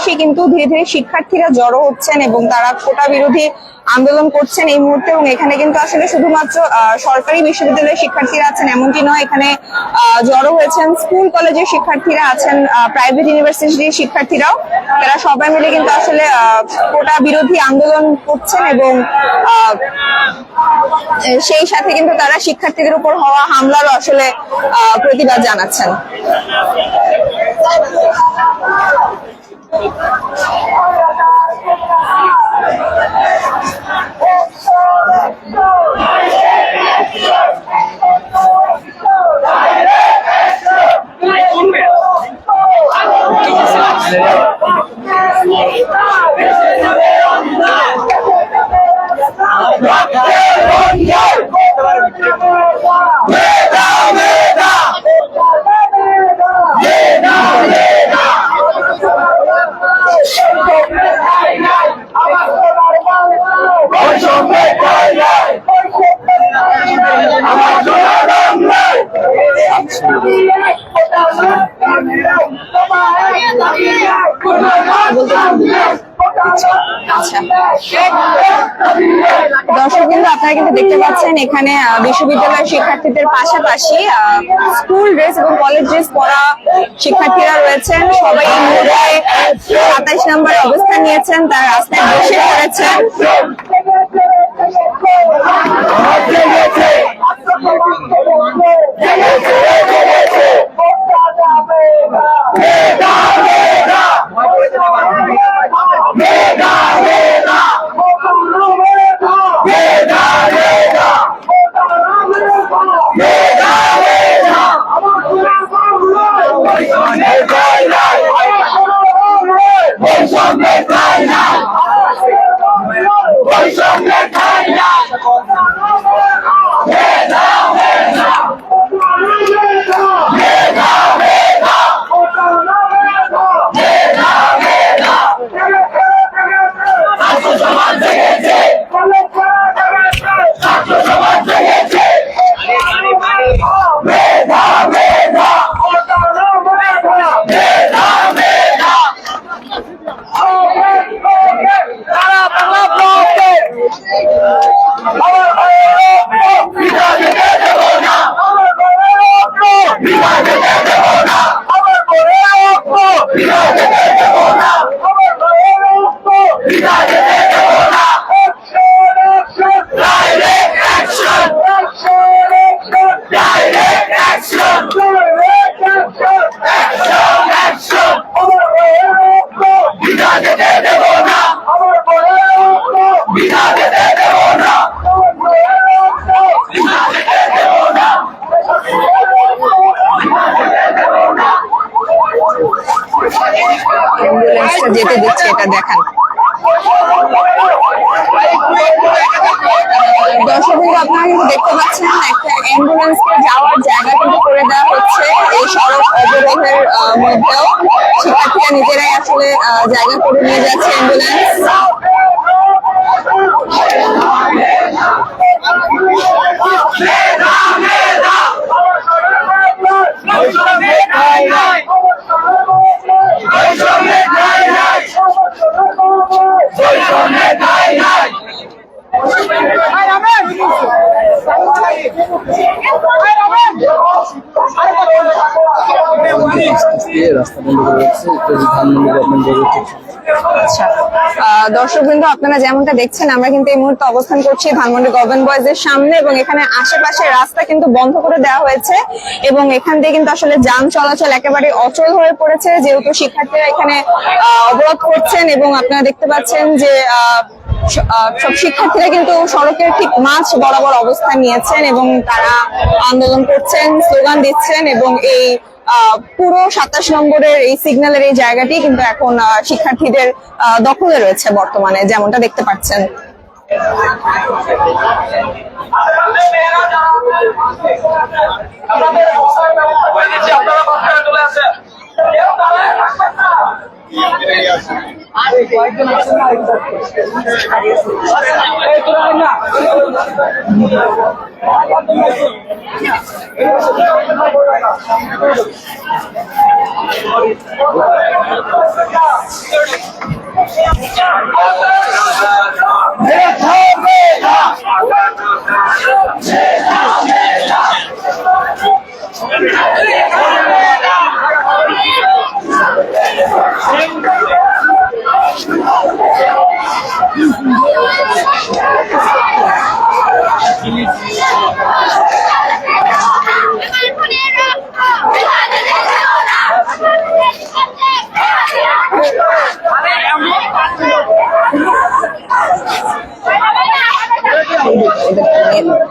পাশাপাশি কিন্তু ধীরে ধীরে শিক্ষার্থীরা জড়ো হচ্ছেন এবং তারা কোটা বিরোধী আন্দোলন করছেন এই মুহূর্তে। এবং এখানে কিন্তু আসলে শুধুমাত্র সরকারি বিশ্ববিদ্যালয়ের শিক্ষার্থীরা আছেন এমনটি নয়, এখানে জড়ো হয়েছেন স্কুল কলেজের শিক্ষার্থীরা আছেন, প্রাইভেট ইউনিভার্সিটির শিক্ষার্থীরাও। তারা সবাই মিলে কিন্তু আসলে কোটা বিরোধী আন্দোলন করছেন এবং সেই সাথে কিন্তু তারা শিক্ষার্থীদের উপর হওয়া হামলারও আসলে প্রতিবাদ জানাচ্ছেন। দর্শক কিন্তু আপনারা কিন্তু দেখতে পাচ্ছেন এখানে বিশ্ববিদ্যালয়ের শিক্ষার্থীদের পাশাপাশি স্কুল ড্রেস এবং কলেজ ড্রেস পরা শিক্ষার্থীরা রয়েছেন। সবাই এই মুহূর্তে 27 নম্বরে অবস্থান নিয়েছেন, তারা রাস্তায় বসে পড়েছেন। যেতে দিচ্ছে এটা দেখান। দর্শক কিন্তু আপনারা কিন্তু দেখতে পাচ্ছেন একটা অ্যাম্বুলেন্সকে যাওয়ার জায়গা কিন্তু করে দেওয়া হচ্ছে এই সড়ক অবরোধের মধ্যেও। শিক্ষার্থীরা নিজেরাই আসলে জায়গা করে নিয়ে যাচ্ছে অ্যাম্বুলেন্স। দর্শকবৃন্দ আপনারা যেমনটা দেখছেন আমরা কিন্তু এই মুহূর্তে অবস্থান করছি ধানমন্ডি গভর্নমেন্ট বয়েজের সামনে এবং এখানে আশেপাশে রাস্তা কিন্তু বন্ধ করে দেওয়া হয়েছে এবং এখান থেকে কিন্তু আসলে যান চলাচল একেবারে অচল হয়ে পড়েছে যেহেতু শিক্ষার্থীরা এখানে অবরোধ করছেন এবং আপনারা দেখতে পাচ্ছেন যে সব শিক্ষার্থীরা কিন্তু সড়কের ঠিক মাঝ বরাবর অবস্থান নিয়েছেন এবং তারা আন্দোলন করছেন, স্লোগান দিচ্ছেন এবং এই পুরো 27 নম্বরের এই সিগন্যালের এই জায়গাটি কিন্তু এখন শিক্ষার্থীদের দখলে রয়েছে বর্তমানে, যেমনটা দেখতে পাচ্ছেন।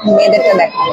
মেয়েদেরকে দেখানো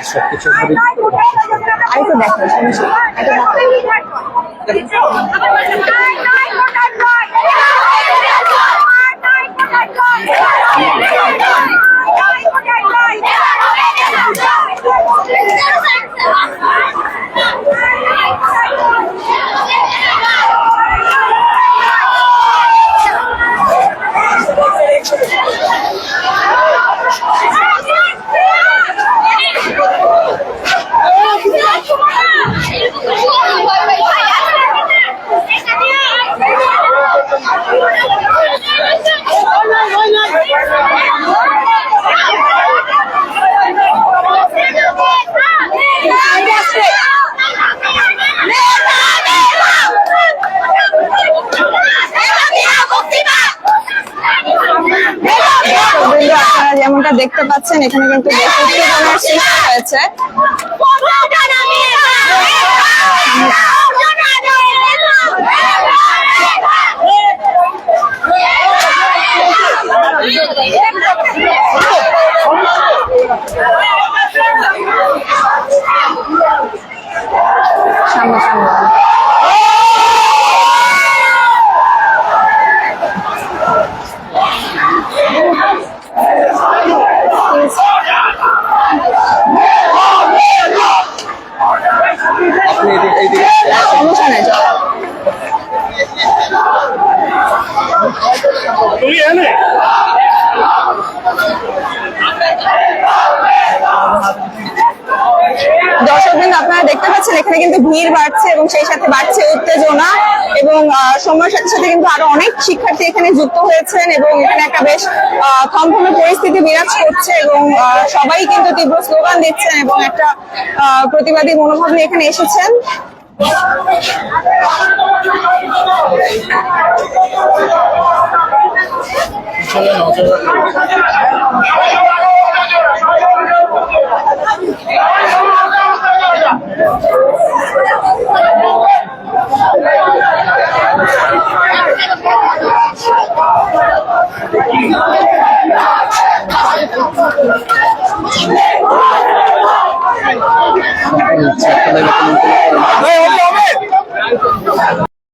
সবকিছু আরেকটু দেখো যেমনটা দেখতে পাচ্ছেন এখানে কিন্তু সৃষ্টি হয়েছে। সামনে সামনে দর্শকবৃন্দ আপনারা দেখতে পাচ্ছেন এখানে কিন্তু ভিড় বাড়ছে এবং সেই সাথে বাড়ছে উত্তেজনা এবং সময়ের সাথে সাথে কিন্তু আরো অনেক শিক্ষার্থী এখানে যুক্ত হয়েছেন এবং এখানে একটা বেশ থমথমে পরিস্থিতি বিরাজ করছে এবং সবাই কিন্তু তীব্র স্লোগান দিচ্ছেন এবং একটা প্রতিবাদী মনোভাব নিয়ে এখানে এসেছেন। চারতলা এলাকা